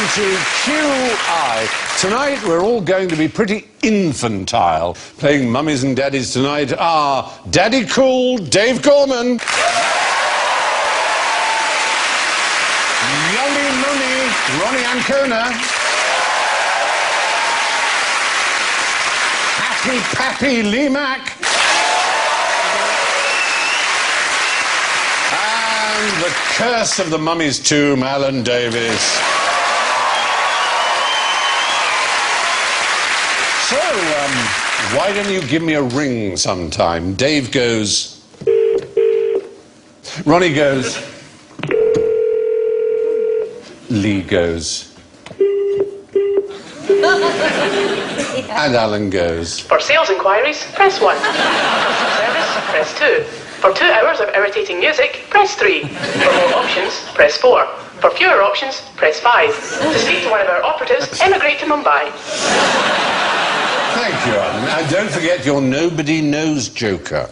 to QI. Tonight we're all going to be pretty infantile. Playing mummies and daddies tonight are Daddy Cool, Dave Gorman. Yummy Mummy, Ronnie Ancona. Happy Pappy, Lee Mack. And the curse of the mummy's tomb, Alan Davis. So, why don't you give me a ring sometime? Dave goes... Ronnie goes... Lee goes... And Alan goes... For sales inquiries, press 1. For service, press 2. For 2 hours of irritating music, press 3. For more options, press 4. For fewer options, press 5. To speak to one of our operatives, emigrate to Mumbai. Thank you, Alan. And don't forget your nobody knows joker.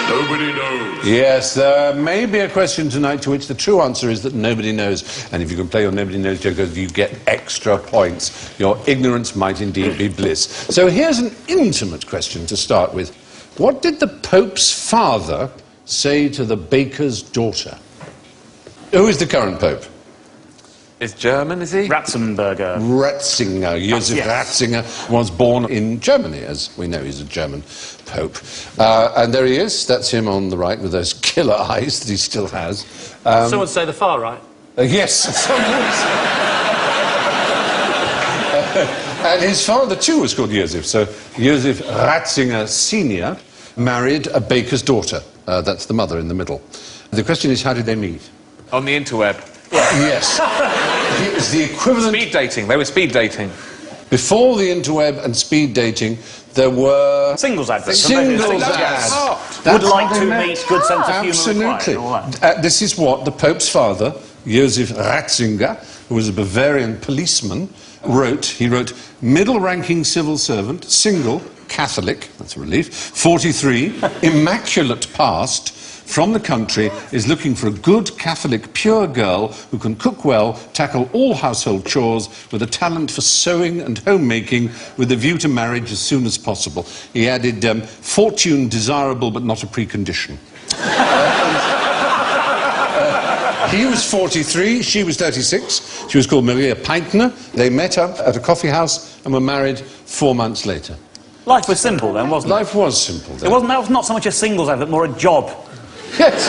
Nobody knows. Yes, there may be a question tonight to which the true answer is that nobody knows. And if you can play your nobody knows joker, you get extra points. Your ignorance might indeed be bliss. So here's an intimate question to start with. What did the Pope's father say to the baker's daughter? Who is the current Pope? Is German, is he? Ratzenberger. Ratzinger. Josef Ratzinger was born in Germany, as we know he's a German Pope. And there he is. That's him on the right with those killer eyes that he still has. Some would say the far right. Yes, some would say. And his father, too, was called Josef. So Josef Ratzinger Sr. married a baker's daughter. That's the mother in the middle. The question is, how did they meet? On the interweb. Yes. It was the equivalent... Speed dating. They were speed dating. Before the interweb and speed dating, there were... Singles adverts. Singles ads. Oh, Would like to meet, good sense of humour Absolutely. required, all that. This is what the Pope's father, Josef Ratzinger, who was a Bavarian policeman, wrote. He wrote, middle-ranking civil servant, single, Catholic, that's a relief, 43, immaculate past, from the country, is looking for a good Catholic pure girl who can cook well, tackle all household chores, with a talent for sewing and homemaking, with a view to marriage as soon as possible. He added, fortune desirable but not a precondition. He was 43, she was 36. She was called Maria Peintner. They met up at a coffee house and were married 4 months later. Life was simple then, wasn't it? Life was simple then. That was not so much a singles advert, more a job. Yes.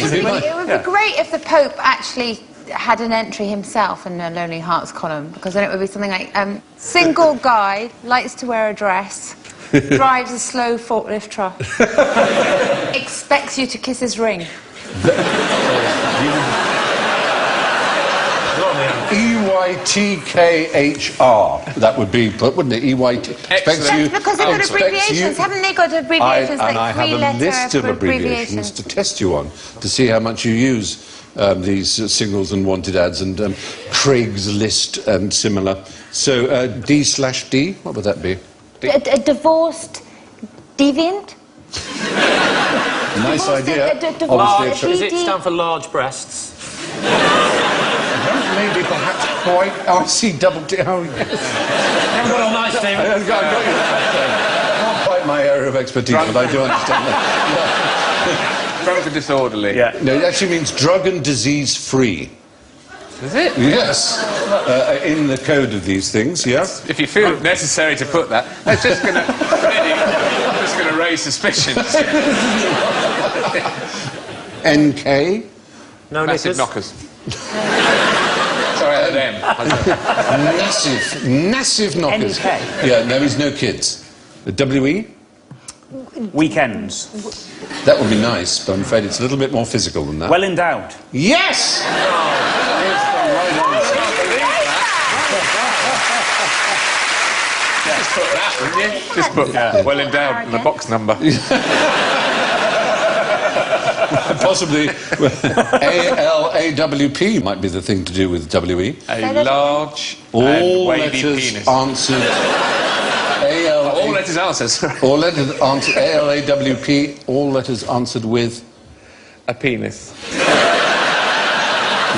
It would be great if the Pope actually had an entry himself in the Lonely Hearts column, because then it would be something like, single guy, likes to wear a dress, drives a slow forklift truck, expects you to kiss his ring. EYTKHR. That would be put, wouldn't it? EYT. Expects you. Because they've got abbreviations. Haven't they got abbreviations And I have a list of abbreviations to test you on, to see how much you use these singles and wanted ads and Craigslist and similar. So D/D, what would that be? A divorced deviant? Nice idea. Large, does it stand for large breasts? Maybe perhaps quite... Oh, I see double D... Oh, yes. Well, nice, David. I got you. Not quite my area of expertise, but I do understand that. Drunk and disorderly. Yeah. No, it actually means drug and disease free. Is it? Yes. In the code of these things, yeah. If you feel it necessary to put that, that's just going to raise suspicions. NK? No Massive knickers. knockers. Sorry, them. Massive knockers. NK. Yeah, no, he's no kids. The WE? Weekends. That would be nice, but I'm afraid it's a little bit more physical than that. Well endowed. Yes! Just put that, wouldn't you? Just put well endowed and the box number. Possibly ALAWP might be the thing to do with WE. A large All and wavy letters penis. answered. All letters answers. All letters answered. ALAWP. All letters answered with A penis.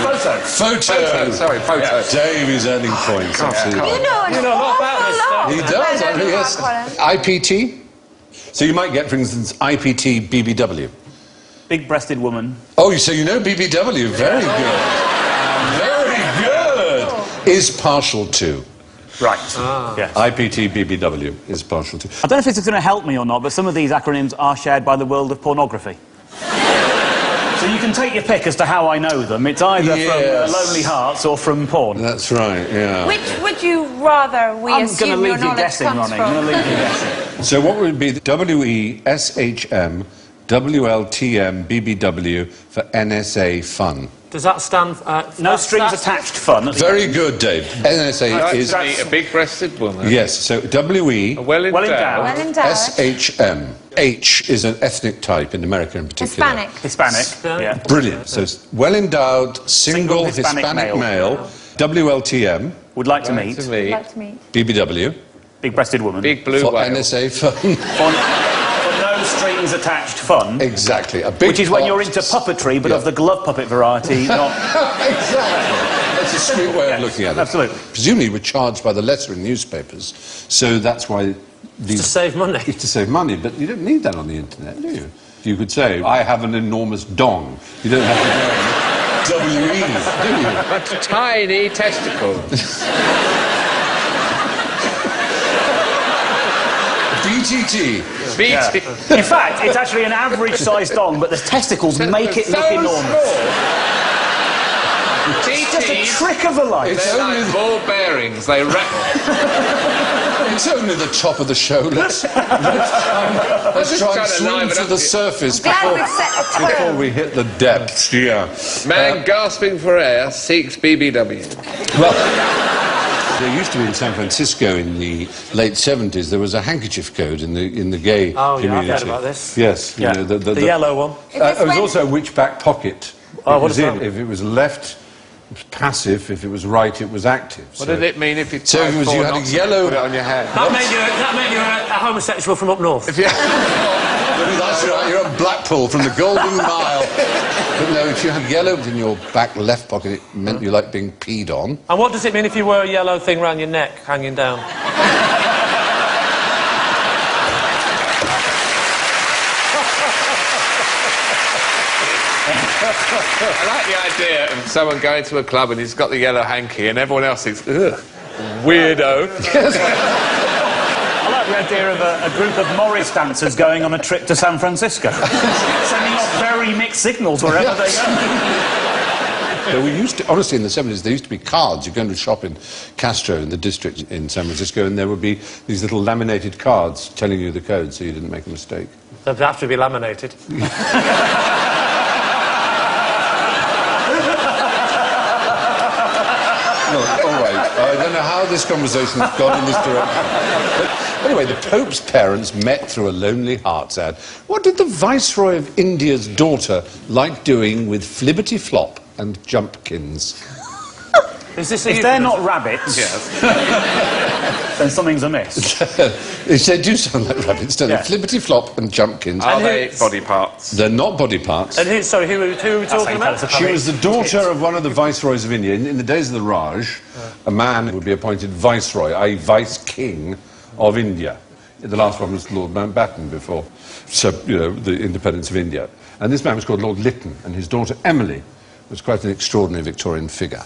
Photo. Sorry, photo. Dave is earning points. Absolutely. You know an know a lot about this stuff. He does, I mean, yes. IPT. So you might get, for instance, IPT BBW. Big-breasted woman. Oh, so you know BBW. Very good. Very good. Is partial to. Right. Yes. IPT BBW is partial to. I don't know if this is going to help me or not, but some of these acronyms are shared by the world of pornography. So you can take your pick as to how I know them. It's either from Lonely Hearts or from porn. That's right, yeah. Which would you rather we I'm assume going to your leave you knowledge guessing, comes Ronnie. I'm from? going to leave you guessing. So what would be the WESHM WLTM BBW for NSA fun? Does that stand for... No strings attached fun. At the Very end. good, Dave. NSA is... A big-breasted woman. Yes, so WE... Well-endowed. Well endowed. SHM. H is an ethnic type in America in particular. Hispanic. Hispanic. Yeah. Brilliant. So well-endowed, single Hispanic male. WLTM, Would like to meet. Like to meet. BBW, Big-breasted woman. Big blue for whale. NSA fun. For no strings attached fun. Exactly. A big Which is when pot. you're into puppetry, but Yeah. of the glove puppet variety, not... Exactly. That's a sweet way of looking at it. Absolutely. Presumably we're charged by the letter in newspapers, so that's why... To save money. It's to save money, but you don't need that on the internet, do you? You could say, I have an enormous dong. You don't have to go WE, do you? A tiny testicle. BTT. BT. In fact, it's actually an average-sized dong, but the testicles make it look enormous. It's just a trick of the light. It's They're only like ball bearings. They rattle. It's only the top of the show. Let's try and swim to the surface Glad we've set a tone. before we hit the depths. Yeah. Man gasping for air seeks BBW. Well, there used to be in San Francisco in the late 70s, there was a handkerchief code in the gay Oh, yeah, community. I've heard about this. Yes. You Yeah. know, The yellow one. it was also a witch back pocket. Oh, It what was is in. that? If it was left, it was passive. If it was right, it was active. What did it mean if you So if it was you had a yellow... put it on your head? That made you a homosexual from up north. That's right, you're at Blackpool from the Golden Mile. But no, if you had yellow in your back left pocket, it meant you like being peed on. And what does it mean if you wear a yellow thing round your neck, hanging down? I like the idea of someone going to a club and he's got the yellow hanky and everyone else thinks, ugh, weirdo. I like the idea of a group of Morris dancers going on a trip to San Francisco. Sending off very mixed signals wherever they go. So we used to, honestly, in the 70s, there used to be cards. You go into a shop in Castro, in the district in San Francisco, and there would be these little laminated cards telling you the code so you didn't make a mistake. They'd have to be laminated. No, all right. I don't know how this conversation has gone in this direction. But anyway, the Pope's parents met through a Lonely Hearts ad. What did the Viceroy of India's daughter like doing with Flibbity Flop and Jumpkins? If they're not rabbits, then something's amiss. They do sound like rabbits, don't Yeah. they? Flibbity Flop and Jumpkins. Are they body parts? They're not body parts. And who are we talking about? She was the daughter of one of the viceroys of India. In the days of the Raj, a man would be appointed viceroy, i.e. vice-king of India. The last one was Lord Mountbatten before, so, you know, the independence of India. And this man was called Lord Lytton, and his daughter Emily was quite an extraordinary Victorian figure.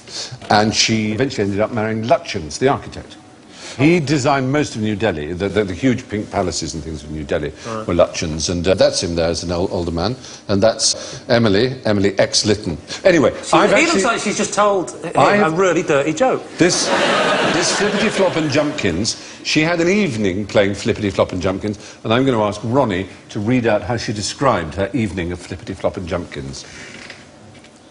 And she eventually ended up marrying Lutyens, the architect. He designed most of New Delhi. The huge pink palaces and things of New Delhi were Lutyens, and that's him there as an older man. And that's Emily X. Lytton. Anyway, He looks like she's just told a really dirty joke. This Flippity Flop and Jumpkins, she had an evening playing Flippity Flop and Jumpkins, and I'm going to ask Ronnie to read out how she described her evening of Flippity Flop and Jumpkins.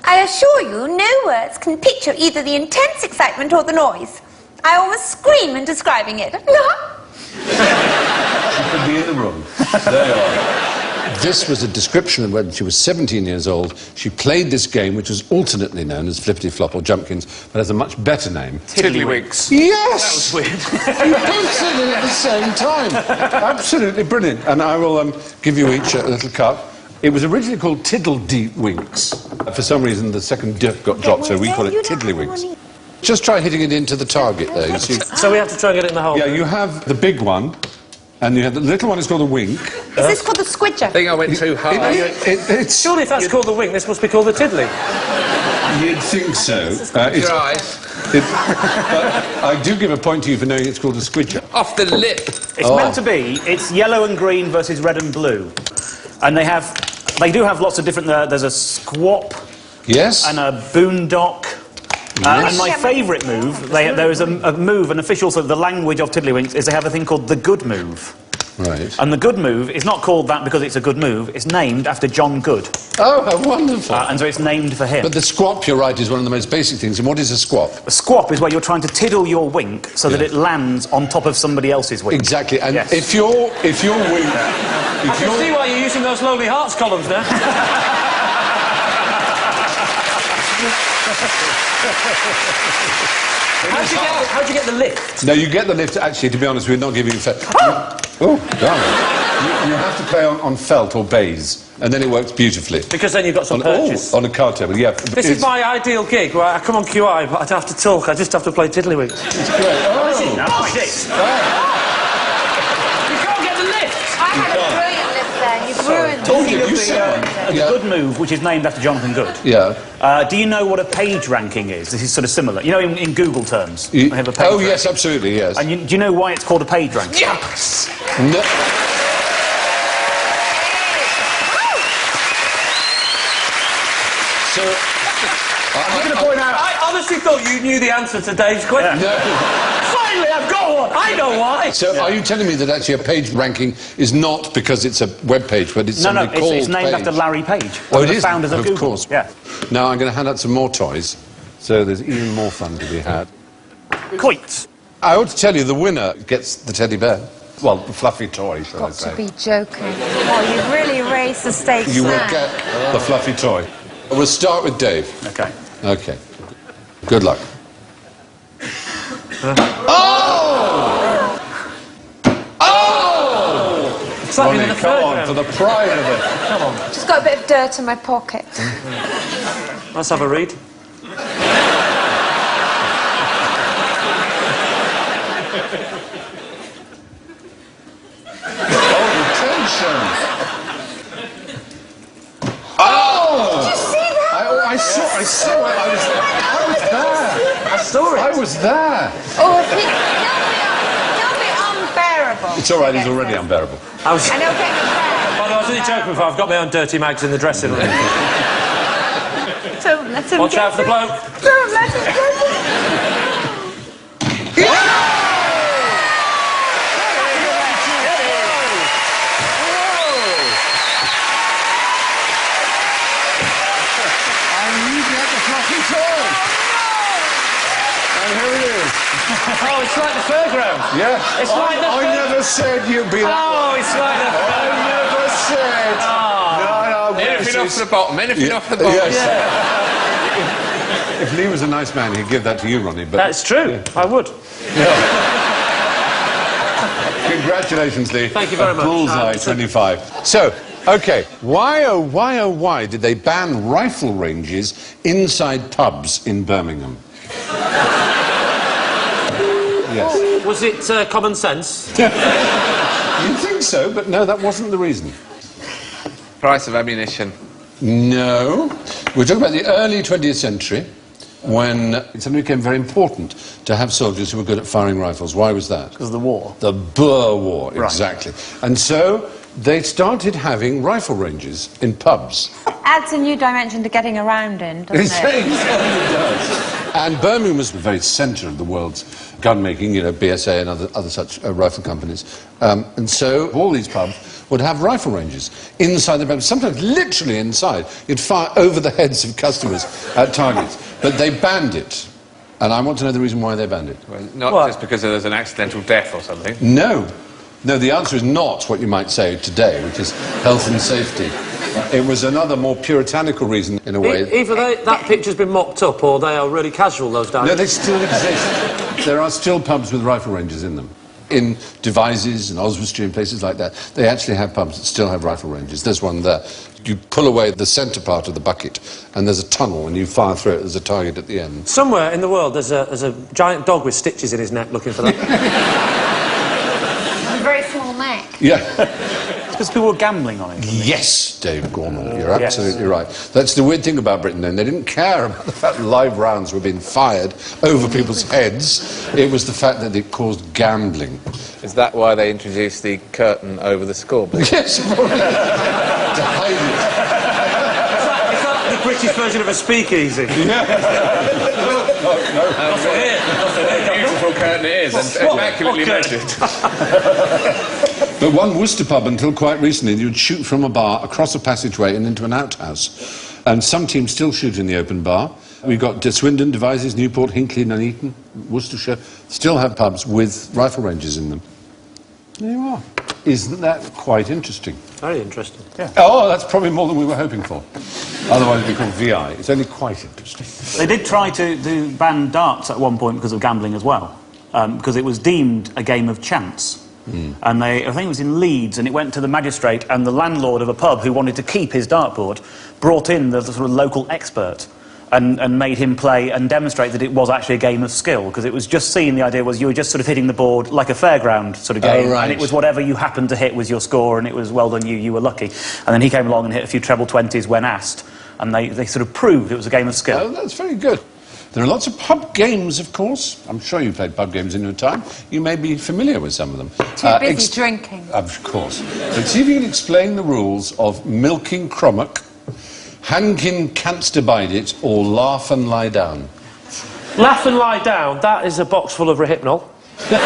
I assure you, no words can picture either the intense excitement or the noise. I almost scream in describing it. She could be in the room. There you are. This was a description of when she was 17 years old. She played this game, which was alternately known as Flippity Flop or Jumpkins, but has a much better name. Tiddlywinks. Yes! That was weird. You both said it at the same time. Absolutely brilliant. And I will give you each a little cup. It was originally called Tiddledee Winks. For some reason, the second dip got dropped, so we call it tiddlywinks. Just try hitting it into the target there, you see. So we have to try and get it in the hole? Yeah, you have the big one, and you have the little one is called a wink. Is this called the squidger? I think I went too hard. Surely if that's called the wink, this must be called the tiddly. You'd think so. Right. But I do give a point to you for knowing it's called a squidger. Off the lip. It's meant to be. It's yellow and green versus red and blue. And they do have lots of different... there's a squap. Yes. And a boondock. Yes. And my favourite move, there is a move, an official sort of the language of Tiddlywinks, is they have a thing called the good move. Right. And the good move is not called that because it's a good move, it's named after John Good. Oh, how wonderful. And so it's named for him. But the squap, you're right, is one of the most basic things. And what is a squap? A squap is where you're trying to tiddle your wink so that it lands on top of somebody else's wink. Exactly. And yes. if your wink... I can see why you're using those Lonely Hearts columns now. How'd you get the lift? No, you get the lift, actually, to be honest, we're not giving you felt. Oh, darling. You have to play on felt or baize, and then it works beautifully. Because then you've got some purchase. On a card table, yeah. This is my ideal gig, where I come on QI, but I don't have to talk, I just have to play Tiddlywinks. It's great. Oh, Nice. You can't get the lift! I had a brilliant lift there. You've ruined Talking of it. the Good move, which is named after Jonathan Good. Yeah. Do you know what a page ranking is? This is sort of similar. You know, in Google terms, they have a page ranking. Yes, absolutely, yes. And do you know why it's called a page ranking? Yes! No. So, I'm going to point out... I honestly thought you knew the answer to Dave's question. Finally, I've got one! I know why! So, are you telling me that actually a page ranking is not because it's a web page, but it's somebody called it's named Page? after Larry Page, Oh, one it of the is? founders of Google. Of course. Yeah. Now, I'm going to hand out some more toys, so there's even more fun to be had. Quite. I ought to tell you, the winner gets the teddy bear. Well, the fluffy toy, shall I Got say. to be joking. Oh, you've really raised the stakes You will there. get the fluffy toy. We'll start with Dave. Okay. Okay. Good luck. Oh! Oh! It's like Ronnie, in the come on, fairground. for the pride of it. Come on. Just got a bit of dirt in my pocket. Let's have a read. I saw it. I was there. I saw it. I was there. Oh, he'll be unbearable. It's all right. He's already unbearable. I was... And he'll get unbearable. By the way, I was only joking before. I've got my own dirty mags in the dressing room. Don't let him Watch get out for the it. bloke. Don't let him get it. Oh, it's like the fairground. Yeah. It's like the I never said you'd be that. Oh, it's like the... I never said. No, Anything off the bottom, anything off the bottom. Yes. If Lee was a nice man, he'd give that to you, Ronnie. But That's true. I would. congratulations, Lee. Thank you very much. Bullseye 25. So, okay, why did they ban rifle ranges inside pubs in Birmingham? Yes. Was it common sense? You'd think so, but no, that wasn't the reason. Price of ammunition. No. We're talking about the early 20th century, when it suddenly became very important to have soldiers who were good at firing rifles. Why was that? Because of the war. The Boer War, Right. exactly. And so they started having rifle ranges in pubs. Adds a new dimension to getting around in, doesn't it? It does. And Birmingham was the very centre of the world's gun-making, you know, BSA and other such rifle companies. And so all these pubs would have rifle ranges inside the pubs, sometimes literally inside. You'd fire over the heads of customers at targets. But they banned it. And I want to know the reason why they banned it. Well, not What? just because there's an accidental death or something. No. No, the answer is not what you might say today, which is health and safety. It was another more puritanical reason, in a way. Either that picture's been mocked up or they are really casual, those days. No, they still exist. There are still pubs with rifle ranges in them. In Devizes and Oswestry and places like that, they actually have pubs that still have rifle ranges. There's one there. You pull away the centre part of the bucket, and there's a tunnel, and you fire through it. There's a target at the end. Somewhere in the world, there's a giant dog with stitches in his neck looking for that. A very small neck. Yeah. It's because people were gambling on it. Yes, Dave Gorman, you're absolutely right. That's the weird thing about Britain then. They didn't care about the fact that live rounds were being fired over people's heads. It was the fact that it caused gambling. Is that why they introduced the curtain over the scoreboard? Yes, probably. To hide it. Is that the British version of a speakeasy? Beautiful curtain it is, and immaculately measured. But one Worcester pub, until quite recently, you would shoot from a bar across a passageway and into an outhouse. And some teams still shoot in the open bar. We've got Swindon, Devizes, Newport, Hinckley, Nuneaton, Worcestershire, still have pubs with rifle ranges in them. There you are. Isn't that quite interesting? Very interesting. Yeah. Oh, that's probably more than we were hoping for. Otherwise it'd be called VI. It's only quite interesting. They did try to ban darts at one point because of gambling as well, because it was deemed a game of chance. And I think it was in Leeds, and it went to the magistrate, and the landlord of a pub who wanted to keep his dartboard brought in the sort of local expert and made him play and demonstrate that it was actually a game of skill, because it was just seen, the idea was you were just sort of hitting the board like a fairground sort of game, and it was whatever you happened to hit was your score, and it was well done you were lucky. And then he came along and hit a few treble 20s when asked, and they sort of proved it was a game of skill. Oh, that's very good. There are lots of pub games, of course. I'm sure you played pub games in your time. You may be familiar with some of them. Too busy drinking. Of course. But see if you can explain the rules of milking crummock, Hankin canst abide it, or laugh and lie down. Laugh and lie down, that is a box full of Rohypnol. No.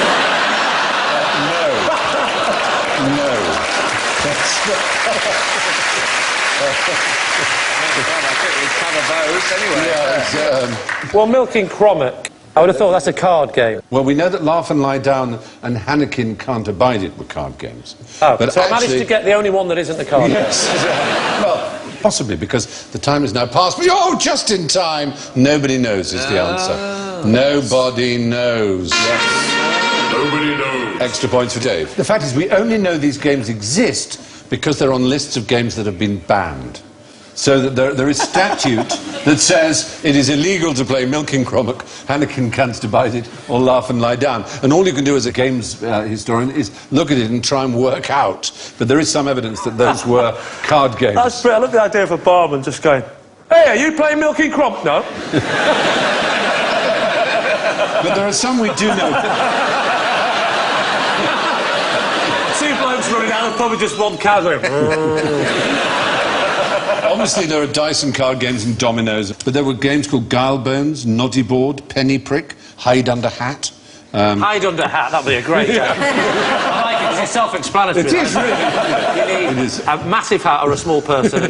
Well, milking crommock, I would have thought that's a card game. Well, we know that Laugh and Lie Down and Hannikin Can't Abide It were card games. Oh, but so I managed to get the only one that isn't a card game. Yes. Well, possibly, because the time is now past. But, oh, just in time. Nobody knows is the answer. Nobody knows. Yes. Nobody knows. Extra points for Dave. The fact is, we only know these games exist because they're on lists of games that have been banned. So that there is statute that says it is illegal to play Milking Crommock, Hannikin Canst Abide It, or Laugh and Lie Down. And all you can do as a games historian is look at it and try and work out. But there is some evidence that those were card games. That's great. I love the idea of a barman just going, "Hey, are you playing Milking Crommock?" No. But there are some we do know. Two blokes running out of probably just one card going. Obviously, there are dice and card games and dominoes, but there were games called Guile Bones, Noddy Board, Penny Prick, Hide Under Hat. Hide under hat, that'd be a great game. I like it because it's self-explanatory. It is really. You need It is. a massive hat or a small person.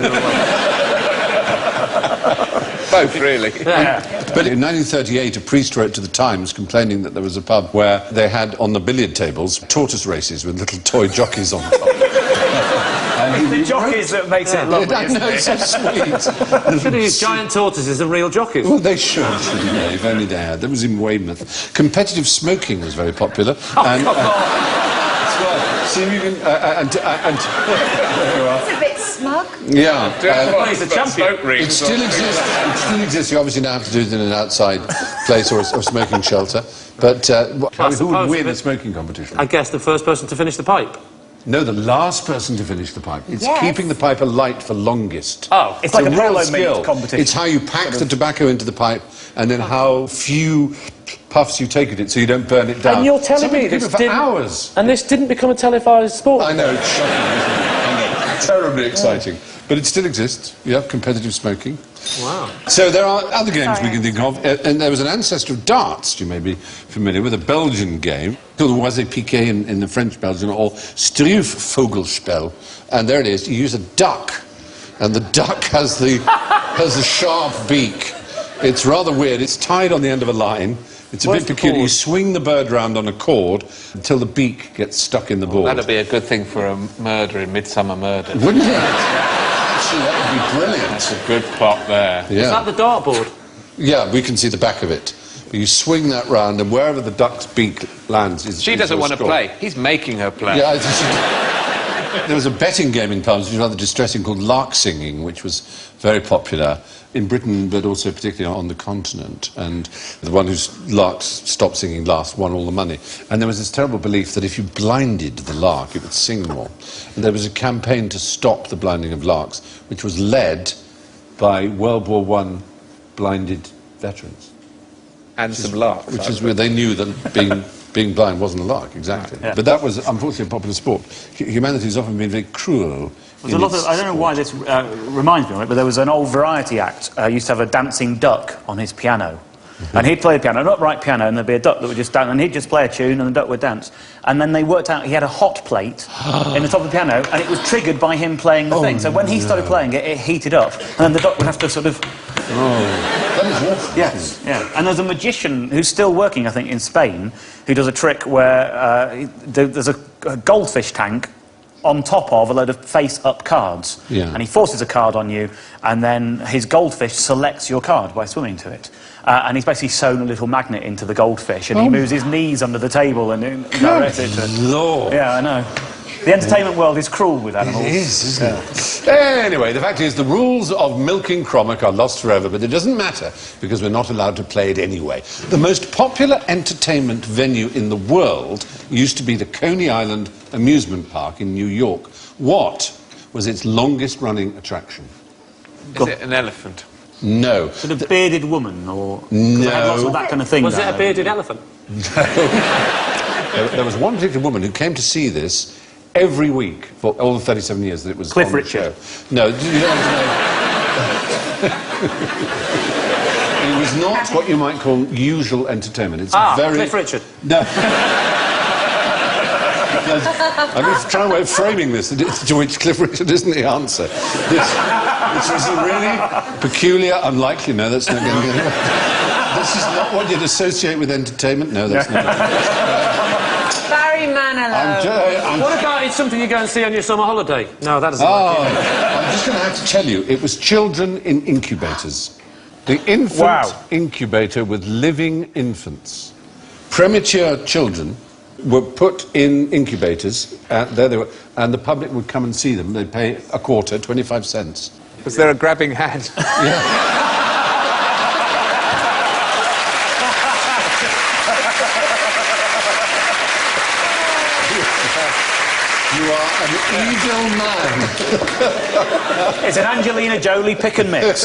Both, really. Yeah. But in 1938, a priest wrote to the Times complaining that there was a pub where they had on the billiard tables tortoise races with little toy jockeys on top. The jockeys that makes it lovely. I know, it's so sweet. Should have used giant tortoises and real jockeys. Well, they shouldn't they? If only they had. That was in Weymouth. Competitive smoking was very popular. See if you can... It's a bit smug. Yeah. He's a champion. It still exists. It still exists. You obviously now have to do it in an outside place or a smoking shelter. But who would win a smoking competition? I guess the first person to finish the pipe. No, the last person to finish the pipe. It's Yes. keeping the pipe alight for longest. Oh, It's like a real polo skill. meat competition. It's how you pack the tobacco into the pipe and then how few puffs you take at it so you don't burn it down. And you're telling Some me people this keep it for didn't... hours. And this didn't become a televised sport? I know, it's shocking, isn't it? I know. Terribly exciting. But it still exists. Yeah, competitive smoking. Wow. So there are other games we can think of, and there was an ancestor of darts, you may be familiar with, a Belgian game called the Oisé-Piqué in the French Belgian, or Struifvogelspel. And there it is, you use a duck, and the duck has the sharp beak. It's rather weird, it's tied on the end of a line. It's a bit peculiar. You swing the bird round on a cord until the beak gets stuck in the board. That'd be a good thing for a murder in Midsummer Murder. Wouldn't it? Actually, that would be brilliant. That's a good plot there. Yeah. Is that the dartboard? Yeah, we can see the back of it. But you swing that round, and wherever the duck's beak lands is... She doesn't want to play. He's making her play. Yeah, There was a betting game in pubs, which was rather distressing, called lark singing, which was very popular in Britain, but also particularly on the continent. And the one whose larks stopped singing last won all the money. And there was this terrible belief that if you blinded the lark, it would sing more. And there was a campaign to stop the blinding of larks, which was led by World War I blinded veterans. And some larks. Which is where they knew that being blind wasn't a lark, exactly. Yeah. But that was, unfortunately, a popular sport. Humanity has often been very cruel. There's a lot of, I don't know why this reminds me of it, but there was an old variety act. Used to have a dancing duck on his piano. And he'd play the piano, an upright piano, and there'd be a duck that would just dance, and he'd just play a tune, and the duck would dance. And then they worked out he had a hot plate in the top of the piano, and it was triggered by him playing the thing. So when he started playing it, it heated up, and then the duck would have to sort of... That is awful. Yes, yeah. And there's a magician who's still working, I think, in Spain, who does a trick where there's a goldfish tank on top of a load of face-up cards. Yeah. And he forces a card on you, and then his goldfish selects your card by swimming to it. And he's basically sewn a little magnet into the goldfish, and he moves his knees under the table and directs it to it. Lord. Yeah, I know. The entertainment world is cruel with animals. It is, isn't it? Anyway, the fact is the rules of milking Cromac are lost forever, but it doesn't matter because we're not allowed to play it anyway. The most popular entertainment venue in the world used to be the Coney Island amusement park in New York. What was its longest-running attraction? Is it an elephant? No. Sort of bearded woman, or... No. They had lots of that kind of thing. Was it a bearded elephant? There was one particular woman who came to see this every week for all the 37 years that it was Cliff on the Richard. show. No, you don't have to know. It was not what you might call usual entertainment. It's very... Cliff Richard. No. I'm going to try and way of framing this, to which Cliff Richard isn't the answer. This was a really peculiar, unlikely... No, that's not going to get... This is not what you'd associate with entertainment. No, that's not... Barry Manilow. What about it's something you go and see on your summer holiday? No, that doesn't Oh, I'm just going to have to tell you, it was children in incubators. The infant incubator with living infants. Premature children were put in incubators, there they were, and the public would come and see them. They'd pay a quarter, 25 cents. Was there a grabbing hand? Yeah. You are an evil man. It's an Angelina Jolie pick and mix.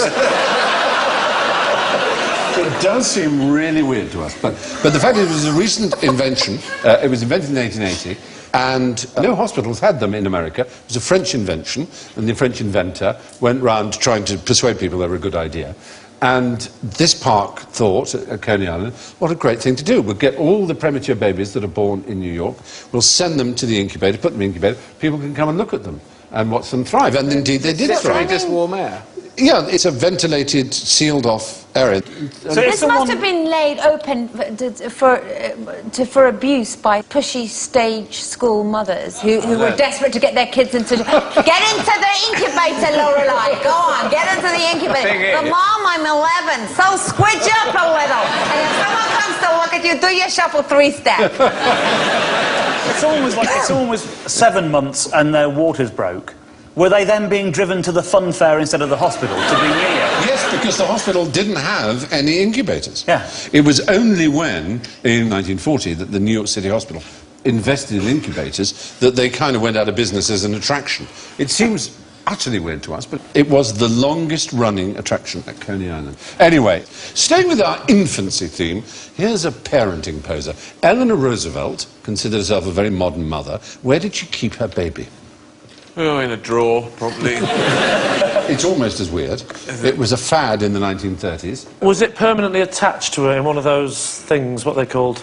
It does seem really weird to us, but the fact is it was a recent invention. It was invented in 1880, and no hospitals had them in America. It was a French invention, and the French inventor went round trying to persuade people they were a good idea. And this park thought, at Coney Island, what a great thing to do. We'll get all the premature babies that are born in New York, we'll send them to the incubator, put them in the incubator, people can come and look at them and watch them thrive. And indeed they did thrive. Just warm air? Yeah, it's a ventilated, sealed-off area. So This must have been laid open for abuse by pushy stage school mothers who were desperate to get their kids into... Get into the incubator, Lorelei! Go on, get into the incubator. But Mom, I'm 11, so squidge up a little. And if someone comes to look at you, do your shuffle 3-step. If someone was 7 months and their waters broke, were they then being driven to the fun fair instead of the hospital to be near? Yes, because the hospital didn't have any incubators. Yeah. It was only when, in 1940, that the New York City Hospital invested in incubators that they kind of went out of business as an attraction. It seems utterly weird to us, but it was the longest-running attraction at Coney Island. Anyway, staying with our infancy theme, here's a parenting poser. Eleanor Roosevelt considered herself a very modern mother. Where did she keep her baby? Oh, in a drawer, probably. It's almost as weird. It was a fad in the 1930s. Was it permanently attached to her in one of those things, what they called?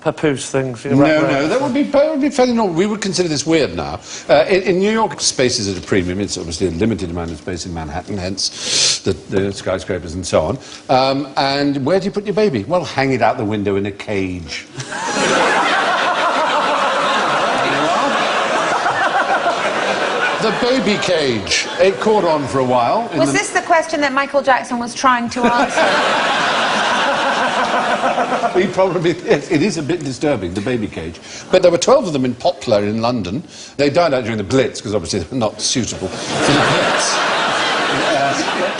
Papoose things? You know, No, that would be fairly normal. We would consider this weird now. In New York, space is at a premium. It's obviously a limited amount of space in Manhattan, hence the skyscrapers and so on. And where do you put your baby? Well, hang it out the window in a cage. The baby cage. It caught on for a while. Was this the question that Michael Jackson was trying to answer? He probably is. It is a bit disturbing, the baby cage. But there were 12 of them in Poplar in London. They died out during the Blitz, because obviously they were not suitable for the Blitz.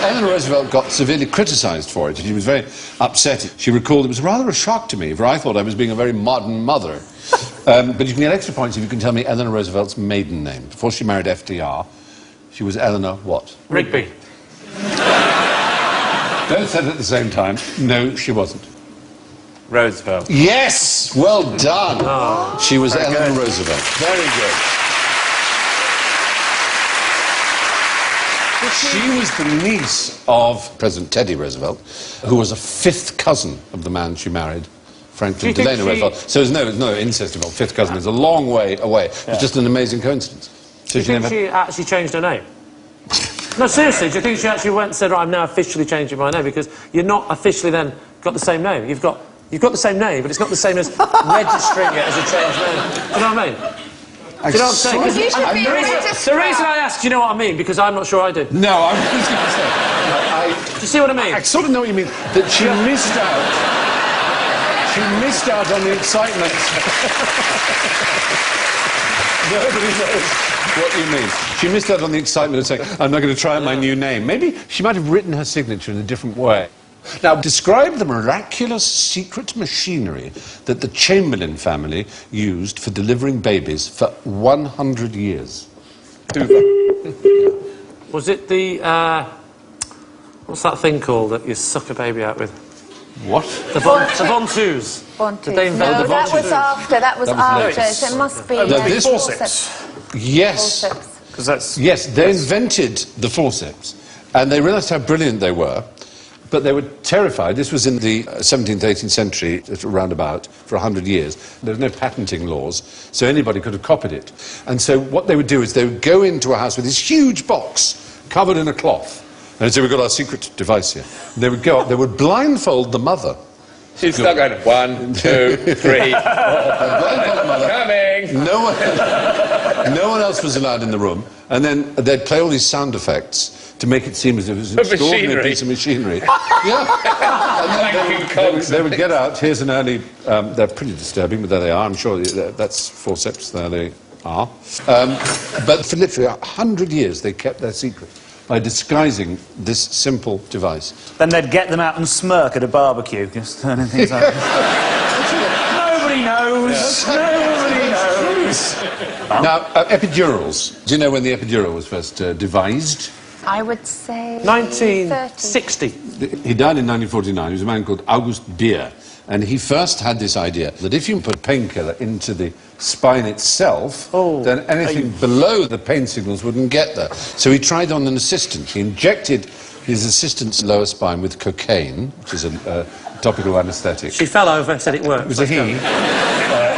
Eleanor Roosevelt got severely criticised for it. She was very upset. She recalled, it was rather a shock to me, for I thought I was being a very modern mother. But you can get extra points if you can tell me Eleanor Roosevelt's maiden name. Before she married FDR, she was Eleanor what? Rigby. Both said it at the same time. No, she wasn't. Roosevelt. Yes! Well done. Oh, she was Eleanor Roosevelt. Very good. She was the niece of President Teddy Roosevelt, who was a fifth cousin of the man she married, Franklin Delano Roosevelt. So there's no incest involved. Fifth cousin is a long way away. It's just an amazing coincidence. So Do you think she actually changed her name? No, seriously, do you think she actually went and said, right, I'm now officially changing my name? Because you're not officially then got the same name. You've got the same name, but it's not the same as registering it as a changed name. Do you know what I mean? Do you know what I'm saying? Well, you should be a The reason I asked, do you know what I mean? Because I'm not sure I did. No, I was going to say... Do you see what I mean? I sort of know what you mean. That she missed out. She missed out on the excitement. Nobody knows what you mean. She missed out on the excitement of saying, I'm not going to try out my new name. Maybe she might have written her signature in a different way. Now, describe the miraculous secret machinery that the Chamberlain family used for delivering babies for 100 years. Was it the, what's that thing called that you suck a baby out with? What? The Ventouse. Did they invent No, the that was Ventouse? after. That was after. So it must be. No, this was... forceps. Yes. Because that's... Yes, they invented the forceps, and they realised how brilliant they were, but they were terrified. This was in the 17th, 18th century, roundabout, for 100 years. There was no patenting laws, so anybody could have copied it. And so what they would do is they would go into a house with this huge box covered in a cloth, and they'd say, we've got our secret device here. And they would go up, they would blindfold the mother. She'd start going, 1, 2, 3, 4. Coming! No one else was allowed in the room, and then they'd play all these sound effects to make it seem as if it was an extraordinary piece of machinery. Yeah. And then they would get out. Here's an early... they're pretty disturbing, but there they are. I'm sure that's forceps. There they are. But for literally 100 years, they kept their secret by disguising this simple device. Then they'd get them out and smirk at a barbecue, just turning things up. Nobody knows. Nobody knows. Now, epidurals. Do you know when the epidural was first devised? I would say 1960. He died in 1949. He was a man called August Beer. And he first had this idea that if you put painkiller into the spine itself, then anything below the pain signals wouldn't get there. So he tried on an assistant. He injected his assistant's lower spine with cocaine, which is a topical anaesthetic. She fell over and said it worked. It was a he. It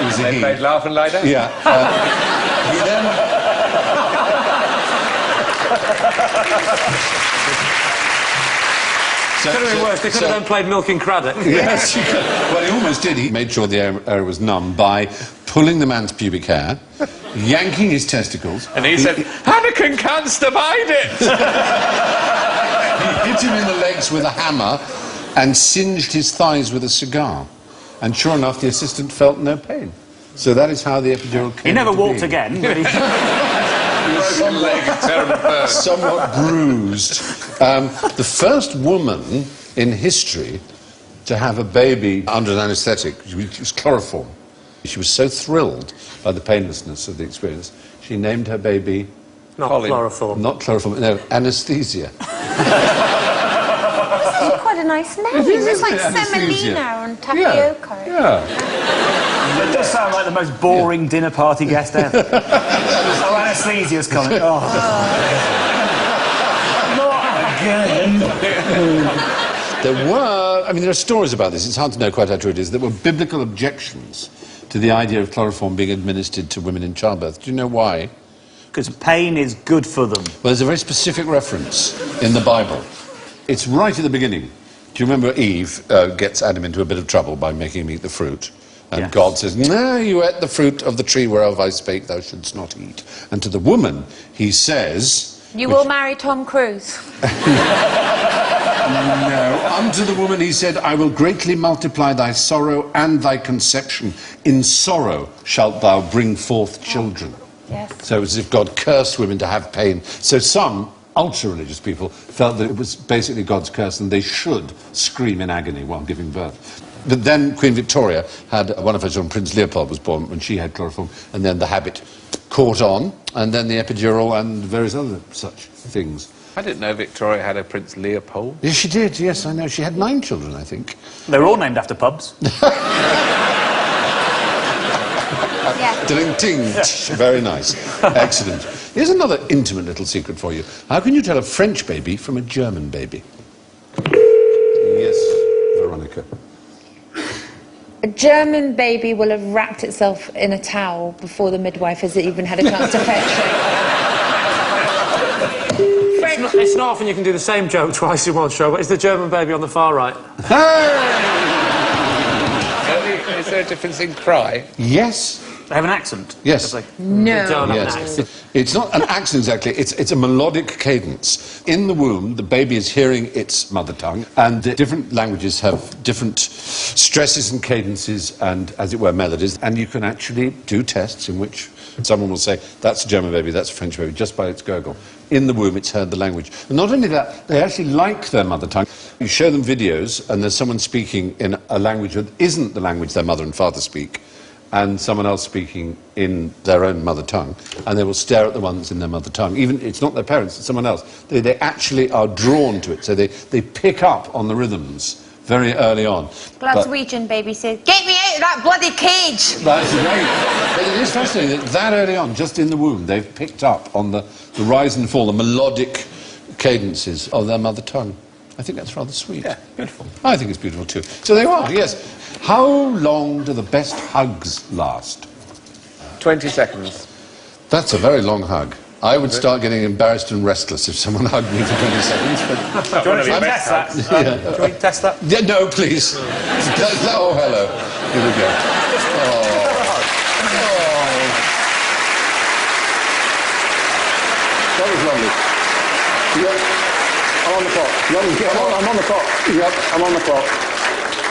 was a he. They'd laugh and lie down. Yeah. He then... Could have been worse. They could have then played Milk and Craddock. Yes. Well, he almost did. He made sure the area was numb by pulling the man's pubic hair, yanking his testicles. And he said, Anakin can't divide it! He hit him in the legs with a hammer and singed his thighs with a cigar. And sure enough, the assistant felt no pain. So that is how the epidural came He never to walked be. again, but he... Somewhat bruised. The first woman in history to have a baby under an anaesthetic, she was chloroform. She was so thrilled by the painlessness of the experience, she named her baby... Not chloroform. Not chloroform, no, anaesthesia. It's quite a nice name. It's like semolina and tapioca. Yeah. It does sound like the most boring dinner party guest ever. Oh, anaesthesia's coming. Oh. Not again. There are stories about this. It's hard to know quite how true it is. There were biblical objections to the idea of chloroform being administered to women in childbirth. Do you know why? Because pain is good for them. Well, there's a very specific reference in the Bible. It's right at the beginning. Do you remember Eve gets Adam into a bit of trouble by making him eat the fruit? And yes. God says, no, you ate the fruit of the tree whereof I spake, thou shouldst not eat. And to the woman, he says... You will marry Tom Cruise. No, Unto the woman he said, I will greatly multiply thy sorrow and thy conception. In sorrow shalt thou bring forth children. Yes. So it was as if God cursed women to have pain. So some ultra-religious people felt that it was basically God's curse and they should scream in agony while giving birth. But then Queen Victoria had one of her children, Prince Leopold, was born when she had chloroform, and then the habit caught on, and then the epidural and various other such things. I didn't know Victoria had a Prince Leopold. Yes, she did, yes, I know. She had 9 children, I think. They were all named after pubs. Yeah. Ding, ting. Very nice. Excellent. Here's another intimate little secret for you. How can you tell a French baby from a German baby? Yes, Veronica. A German baby will have wrapped itself in a towel before the midwife has even had a chance to fetch it. It's not often you can do the same joke twice in one show, but it's the German baby on the far right. Is there a difference in cry? Yes. They have an accent. Yes. No. Don't have an Yes. accent. It's not an accent exactly, it's a melodic cadence. In the womb, the baby is hearing its mother tongue, and the different languages have different stresses and cadences and, as it were, melodies, and you can actually do tests in which someone will say, that's a German baby, that's a French baby, just by its gurgle. In the womb, it's heard the language. And not only that, they actually like their mother tongue. You show them videos, and there's someone speaking in a language that isn't the language their mother and father speak, and someone else speaking in their own mother tongue, and they will stare at the ones in their mother tongue. Even, it's not their parents, it's someone else. They actually are drawn to it, so they pick up on the rhythms very early on. Glaswegian baby says, "Get me out of that bloody cage!" That's great. But it is fascinating that early on, just in the womb, they've picked up on the rise and fall, the melodic cadences of their mother tongue. I think that's rather sweet. Yeah, beautiful. I think it's beautiful too. So there you are, yes. How long do the best hugs last? 20 seconds. That's a very long hug. I would start getting embarrassed and restless if someone hugged me for 20 seconds. But Do you want to test that? Do you want to test that? yeah, no, please. Oh, hello. Here we go. That was lovely. Yep. I'm on the clock. I'm on the clock. Yep, I'm on the clock.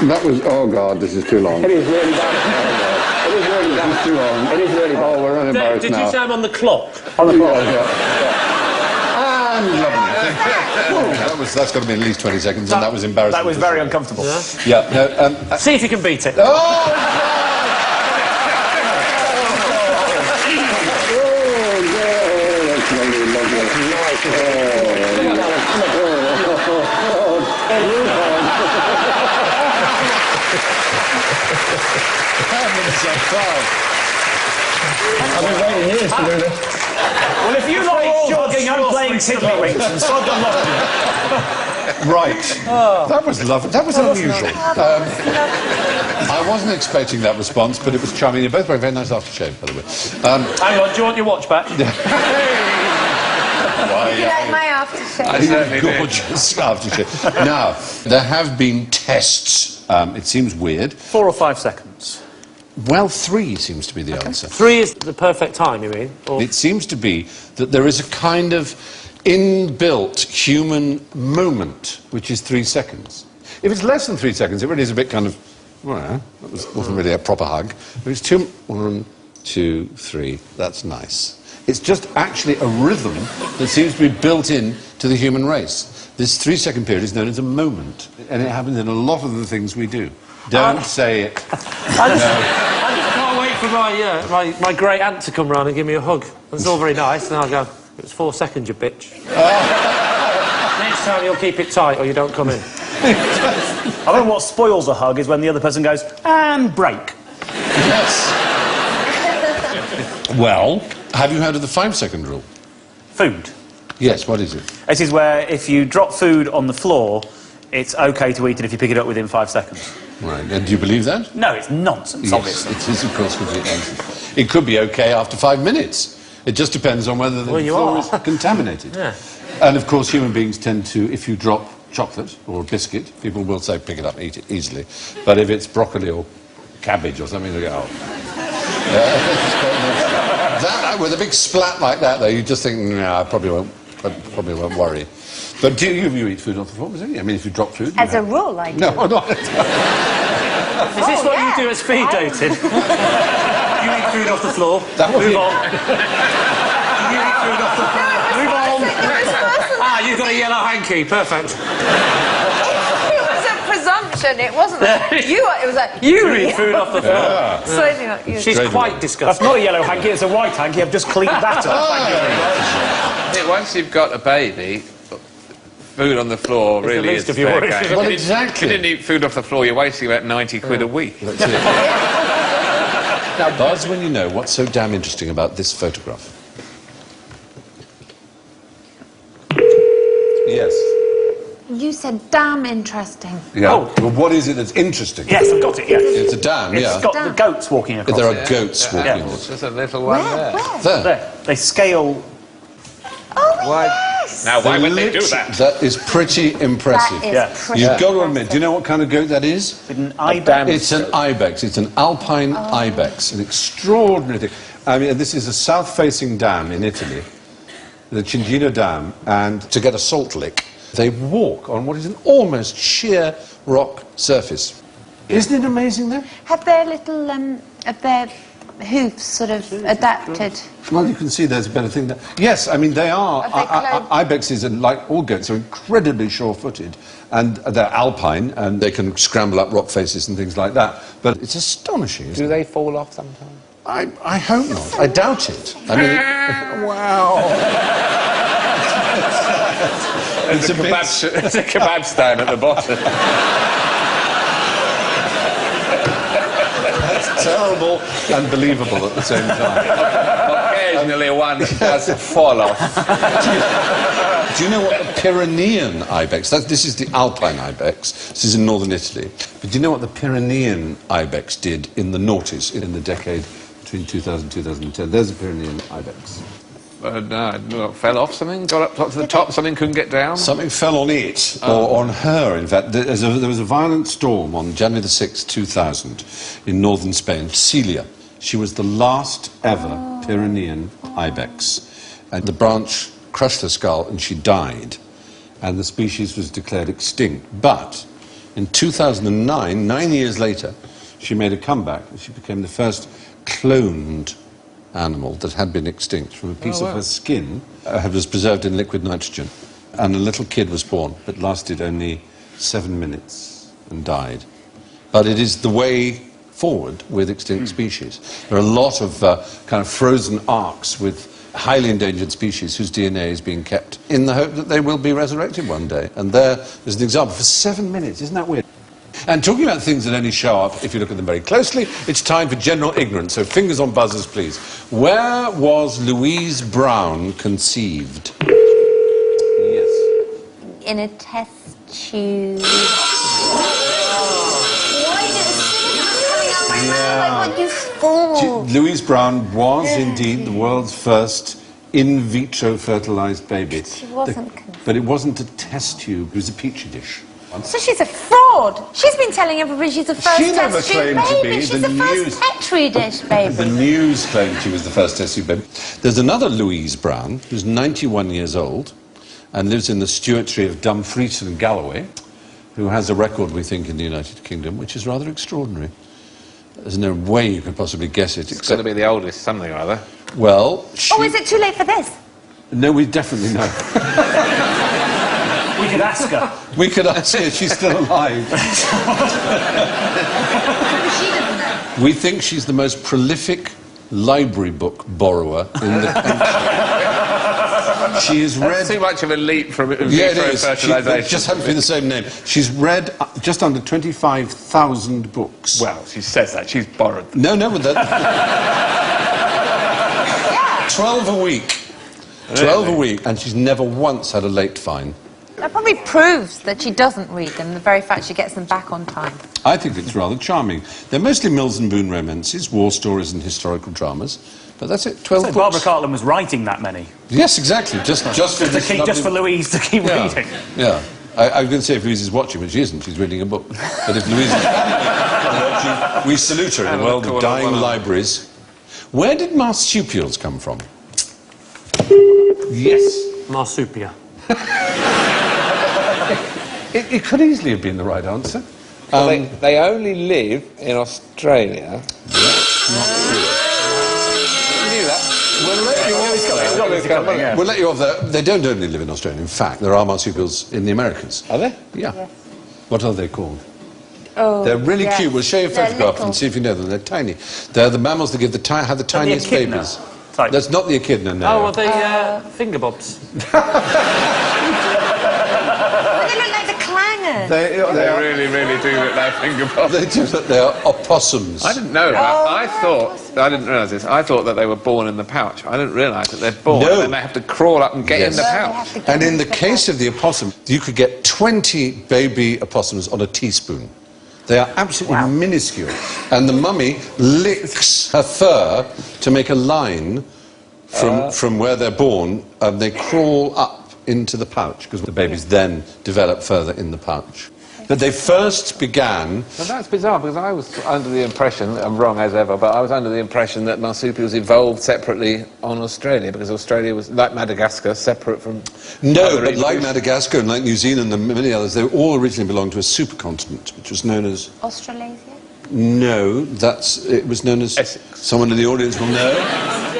That was, oh God, this is too long. It is really bad. It is really bad. It's too long. It is really bad. Oh, we're unembarrassed Did now. you say I'm on the clock? On the clock. And lovely. That's got to be at least 20 seconds, and that was embarrassing. That was very uncomfortable. Yeah, no, See if you can beat it. I've been waiting years to do this. Well, if you like jogging, I'm playing tiddlywinks and sod on love. Right. That was lovely. That was unusual. I wasn't expecting that response, but it was charming. You're both wearing very nice aftershave, by the way. Hang on, do you want your watch back? You like my aftershave? Gorgeous aftershave. Now, there have been tests. It seems weird. 4 or 5 seconds. Well, 3 seems to be the answer. 3 is the perfect time, you mean? Or... It seems to be that there is a kind of inbuilt human moment, which is 3 seconds. If it's less than 3 seconds, it really is a bit kind of, well, that wasn't really a proper hug. If it's 2, 1, 2, 3, that's nice. It's just actually a rhythm that seems to be built in to the human race. This 3-second period is known as a moment, and it happens in a lot of the things we do. Don't say it. I just can't wait for my great aunt to come round and give me a hug. It's all very nice, and I'll go, it's 4 seconds, you bitch. Next time you'll keep it tight or you don't come in. I think what spoils a hug is when the other person goes, and break. Yes. Well, have you heard of the 5-second rule? Food. Yes, what is it? This is where if you drop food on the floor, it's OK to eat it if you pick it up within 5 seconds. Right, and do you believe that? No, it's nonsense, obviously. Yes, it is, of course, complete nonsense. It could be OK after 5 minutes. It just depends on whether the floor is contaminated. Yeah. And, of course, human beings tend to, if you drop chocolate or a biscuit, people will say pick it up, eat it easily. But if it's broccoli or cabbage or something, they go, oh. That, with a big splat like that, though, you just think, no, I probably won't worry. But do you eat food off the floor? I mean, if you drop food... As a rule, I do. No, not... Is this what you do at speed dating? You eat food off the floor. Move on. You eat food off the floor. Move on. You've got a yellow hanky. Perfect. It was a presumption. It wasn't like you. It was like you eat food off the floor. Yeah. Slightly like you. She's quite That's disgusting. not a yellow hanky, it's a white hanky. I've just cleaned that up. Thank you very much. I think once you've got a baby, food on the floor the really least is of your fair worries. game. Well, If you exactly. didn't eat food off the floor, you're wasting about 90 quid a week. That's it. Now, buzz when you know what's so damn interesting about this photograph. Yes. You said damn interesting. Yeah. Oh. Well, what is it that's interesting? Yes, I've got it, yes. It's a dam, It's yeah. got the goats walking across There it. are goats walking on Apples, it. there's a little one there. Where? There. There. They scale... Oh, Why- yes! Now, why would they do Lit- that? That is pretty impressive. That is Yeah. pretty You've got to admit, impressive. do you know what kind of goat that is? With an ibex. It's an ibex. It's an alpine ibex. An extraordinary thing. I mean, this is a south-facing dam in Italy, the Cingino Dam, and to get a salt lick, they walk on what is an almost sheer rock surface. Isn't it amazing, though? Have their little, have their hoofs sort of adapted? Well, you can see there's a better thing there. Yes, I mean, they are. Are they clothed? Ibexes, are, like all goats, are incredibly sure-footed, and they're alpine, and they can scramble up rock faces and things like that. But it's astonishing, isn't Do it? they fall off sometimes? I hope not. I doubt it. I mean, wow. There's a kebab stand at the bottom. That's terrible and believable at the same time. Occasionally one does fall off. Do you know what the Pyrenean ibex? This is the alpine ibex. This is in northern Italy. But do you know what the Pyrenean ibex did in the noughties in the decade between 2000 and 2010? There's a Pyrenean ibex. No, fell off something, got up to the top, something couldn't get down. Something fell on it, or on her, in fact. There was a violent storm on January the 6th, 2000, in northern Spain. Celia. She was the last ever Pyrenean ibex. And the branch crushed her skull and she died. And the species was declared extinct. But in 2009, 9 years later, she made a comeback and she became the first cloned animal that had been extinct from a piece of her skin was preserved in liquid nitrogen, and a little kid was born but lasted only 7 minutes and died. But it is the way forward with extinct species. There are a lot of kind of frozen arks with highly endangered species whose DNA is being kept in the hope that they will be resurrected one day. And there is an example for 7 minutes. Isn't that weird? And talking about things that only show up if you look at them very closely, it's time for general ignorance. So fingers on buzzers, please. Where was Louise Brown conceived? Yes. In a test tube. Why did it coming out of my mouth? Like, what, you fool? Louise Brown was indeed the world's first in vitro fertilized baby. She wasn't conceived. But it wasn't a test tube, it was a petri dish. So she's a fraud. She's been telling everybody she's the first She never test tube claimed to baby. be. She's The the news- first petri dish baby. The news claimed she was the first test tube baby. There's another Louise Brown, who's 91 years old and lives in the Stewartry of Dumfries and Galloway, who has a record, we think, in the United Kingdom, which is rather extraordinary. There's no way you could possibly guess it, It's going to be the oldest something or other. Well, she... Oh, is it too late for this? No, we definitely know. We could ask her. We could ask her, she's still alive. We think she's the most prolific library book borrower in the country. She has read... That's too much of a leap from Yeah, it vitro is. fertilisation. It just happens to be the same name. She's read just under 25,000 books. Well, she says that. She's borrowed them. No, but that... 12 a week. 12 a week, and she's never once had a late fine. That probably proves that she doesn't read them, the very fact she gets them back on time. I think it's rather charming. They're mostly Mills and Boon romances, war stories and historical dramas. But that's it, 12 So books. Barbara Cartland was writing that many. Yes, exactly. Just for this Just for lovely- Louise to keep reading. Yeah. I was going to say if Louise is watching, but she isn't. She's reading a book. But if Louise is watching, we salute her in the world of dying libraries. Where did marsupials come from? Yes. Marsupia. It could easily have been the right answer. Well, they only live in Australia. We'll let you off there. They don't only live in Australia. In fact, there are marsupials in the Americas. Are there? Yeah. Yes. What are they called? Oh, They're really yes. cute. We'll show you a They're photograph little. and see if you know them. They're tiny. They're the mammals that have the tiniest echidna babies. type. That's not the echidna, no. Oh, well, the finger bobs. But they look like the clangers. They Really, really do look like finger bobs. they are opossums. I didn't know that. I didn't realise this. I thought that they were born in the pouch. I didn't realise that they're born No. and then they have to crawl up and get in the pouch. And in the case of the opossum, you could get 20 baby opossums on a teaspoon. They are absolutely minuscule. And the mummy licks her fur to make a line from where they're born, and they crawl up into the pouch, because the babies then develop further in the pouch. But they first began... Well, that's bizarre, because I was under the impression, I'm wrong as ever, but I was under the impression that marsupials evolved separately on Australia, because Australia was, like Madagascar, separate from... No, but like Madagascar and like New Zealand and many others, they all originally belonged to a supercontinent, which was known as... Australasia? No, it was known as... Essex. Someone in the audience will know.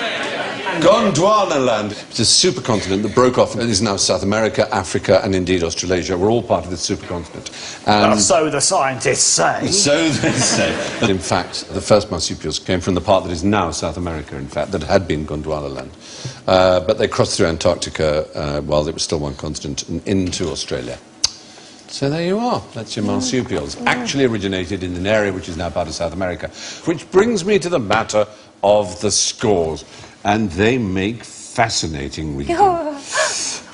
Gondwana land. It's a supercontinent that broke off and is now South America, Africa, and indeed Australasia. We're all part of this supercontinent. And So the scientists say. so they say. And in fact, the first marsupials came from the part that is now South America, in fact, that had been Gondwana land. But they crossed through Antarctica while it was still one continent and into Australia. So there you are. That's your marsupials. Actually originated in an area which is now part of South America. Which brings me to the matter of the scores. And they make fascinating reading.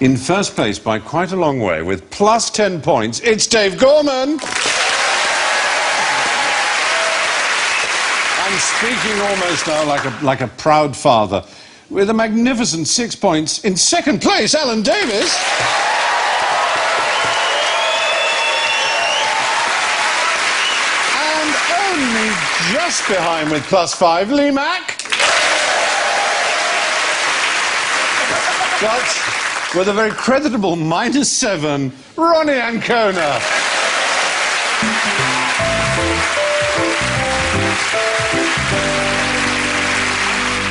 In first place by quite a long way with plus 10 points, it's Dave Gorman. I'm speaking almost now like a proud father. With a magnificent 6 points, in second place, Alan Davis. And only just behind with plus 5, Lee Mack. But with a very creditable minus 7, Ronnie Ancona.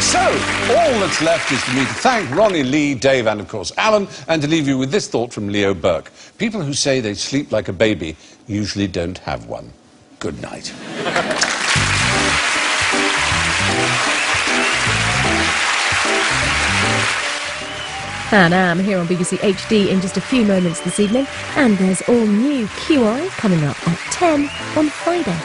So, all that's left is for me to thank Ronnie, Lee, Dave, and of course Alan, and to leave you with this thought from Leo Burke. People who say they sleep like a baby usually don't have one. Good night. And I'm here on BBC HD in just a few moments this evening, and there's all new QI coming up at 10 on Friday.